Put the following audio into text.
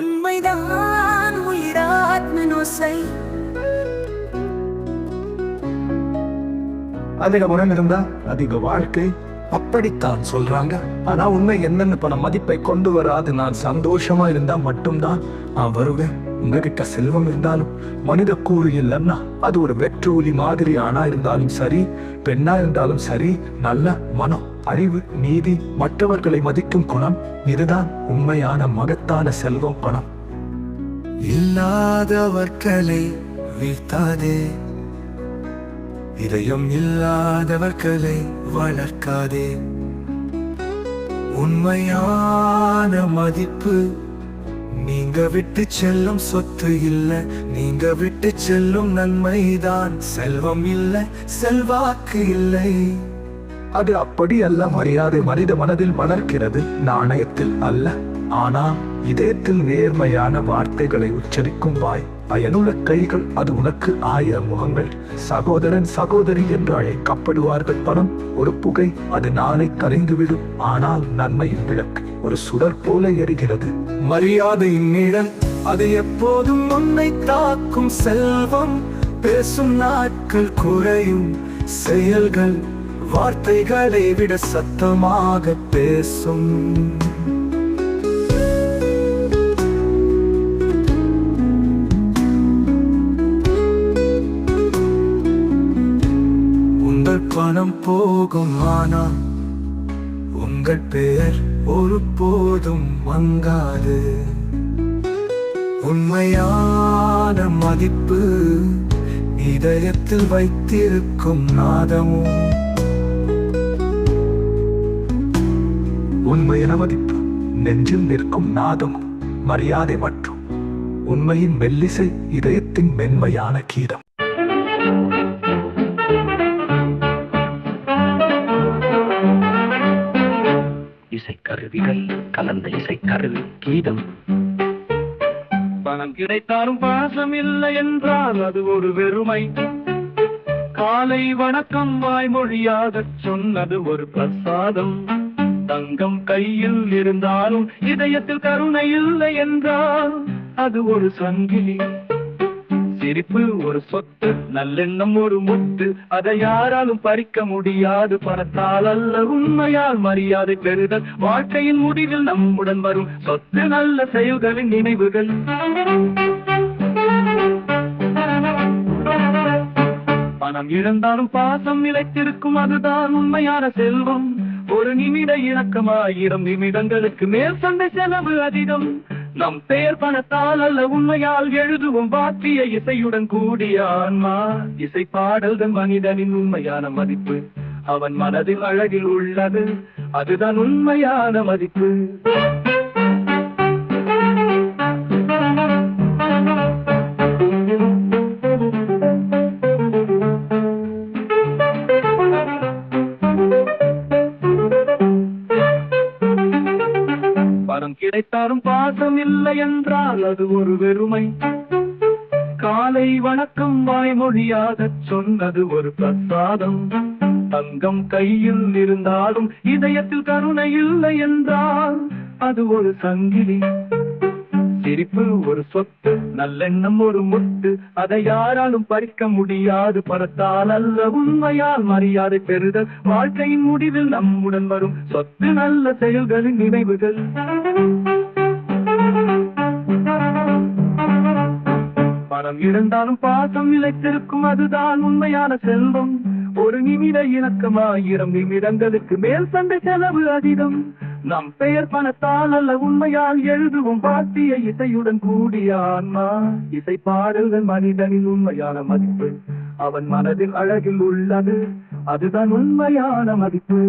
உண்மைதான் உயிராத்மனோசை. அதிக குணம் இருந்தா அதிக வாழ்க்கை, அப்படித்தான் சொல்றாங்க. ஆனா உண்மை என்னன்னு பண மதிப்பை கொண்டு வராது. நான் சந்தோஷமா இருந்தா மட்டும்தான் நான் வருவேன். உங்ககிட்ட செல்வம் இருந்தாலும் மனித கூறு இல்லைன்னா அது ஒரு வெற்றூலி மாதிரி. ஆணா இருந்தாலும் சரி, பெண்ணா இருந்தாலும் சரி, நல்ல மனம், அறிவு, நீதி, மற்றவர்களை மதிக்கும் குணம், இதுதான் உண்மையான மகத்தான செல்வம். பணம் இல்லாதவர்களை வீழ்த்தாதே, இதயம் இல்லாதவர்களை வளர்க்காதே. உண்மையான மதிப்பு நீங்க விட்டு செல்லும் சொத்து இல்ல, நீங்க விட்டு செல்லும் நன்மைதான். செல்வம் இல்ல, செல்வாக்கு இல்லை. அது அப்படி அல்ல. மரியாதை மனித மனதில் வளர்க்கிறது, நாணயத்தில் அல்ல. ஆனா இதயத்தில் நேர்மையான வார்த்தைகளை உச்சரிக்கும் வாய், பயனுள்ள கைகள், அது உனக்கு 1000 முகங்கள். சகோதரன் சகோதரி என்று அழைக்கப்படுவார்கள். பணம் ஒரு புகை, அது நாளை கரைந்துவிடும். ஆனால் நன்மையின் விளக்கு ஒரு சுடர் போல எரிகிறது. மரியாதையின் நிழல், அது எப்போதும் உன்னை தாக்கும். செல்வம் பேசும் நாட்கள் குறையும், செயல்கள் வார்த்தைகளை விட சத்தமாக பேசும். உங்கள் பணம் போகும், ஆனால் உங்கள் பெயர் ஒருபோதும் மங்காது. உண்மையான மதிப்பு இதயத்தில் வைத்திருக்கும் நாதமும். உண்மையான மதிப்பு நெஞ்சில் நிற்கும் நாதமும். மரியாதை மற்றும் உண்மையின் மெல்லிசை இதயத்தின் மென்மையான கீதம். இசைக்கருவிகள் கலந்த இசைக்கருவி கீதம். பணம் கிடைத்தாலும் பாசம் இல்லை என்றால் அது ஒரு வெறுமை. காலை வணக்கம் வாய்மொழியாக சொன்னது ஒரு பிரசாதம். தங்கம் கையில் இருந்தாலும் இதயத்தில் கருணை இல்லை என்றால் அது ஒரு சங்கிலி. சிரிப்பு ஒரு சொத்து, நல்லெண்ணம் ஒரு முத்து, அதை யாராலும் பறிக்க முடியாது. பணத்தால் அல்ல, உண்மையால் மரியாதை பெறுதல் வாழ்க்கையின் முடிவில் நம்முடன் வரும் சொத்து, நல்ல செயல்களின் நினைவுகள். பணம் இழந்தாலும் பாசம் நிலைத்திருக்கும், அதுதான் உண்மையான செல்வம். ஒரு நிமிட இணக்கம் 1000 நிமிடங்களுக்கு மேல் சண்டை செலவு அதிகம். நம் பெயர் பணத்தால் அல்ல, உண்மையால் எழுதுவோம் வாத்திய இசையுடன் கூடிய ஆன்மா. இசை பாடல்கள் மனிதனின் உண்மையான மதிப்பு, அவன் மனதில் அழகில் உள்ளது, அதுதான் உண்மையான மதிப்பு. பணம் கிடைத்தாலும் பாசம் இல்லை என்றால் அது ஒரு வெறுமை. காலை வணக்கம் வாய்மொழியாக சொன்னது ஒரு பிரசாதம். தங்கம் கையில் இருந்தாலும் இதயத்தில் கருணை இல்லை என்றால் அது ஒரு சங்கிலி. சிரிப்பு ஒரு சொத்து, நல்லெண்ணம் ஒரு முத்து, அதை யாராலும் பறிக்க முடியாது. பணத்தால் அல்ல, உண்மையால் மரியாதை பெறுதல் வாழ்க்கையின் முடிவில் நம்முடன் வரும் சொத்து, நல்ல செயல்களின் நினைவுகள். பணம் இருந்தாலும் பாசம் நிலைத்திருக்கும், அதுதான் உண்மையான செல்வம். ஒரு நிமிட இணக்கம் 1000 நிமிடங்களுக்கு மேல் சண்டை செலவு அதிகம். நம் பெயர் பணத்தால் அல்ல, உண்மையால் எழுதுவோம் வாத்திய இசையுடன் கூடிய ஆன்மா. இசை பாடல்கள் மனிதனின் உண்மையான மதிப்பு, அவன் மனதில் அழகில் உள்ளது, அதுதான் உண்மையான மதிப்பு.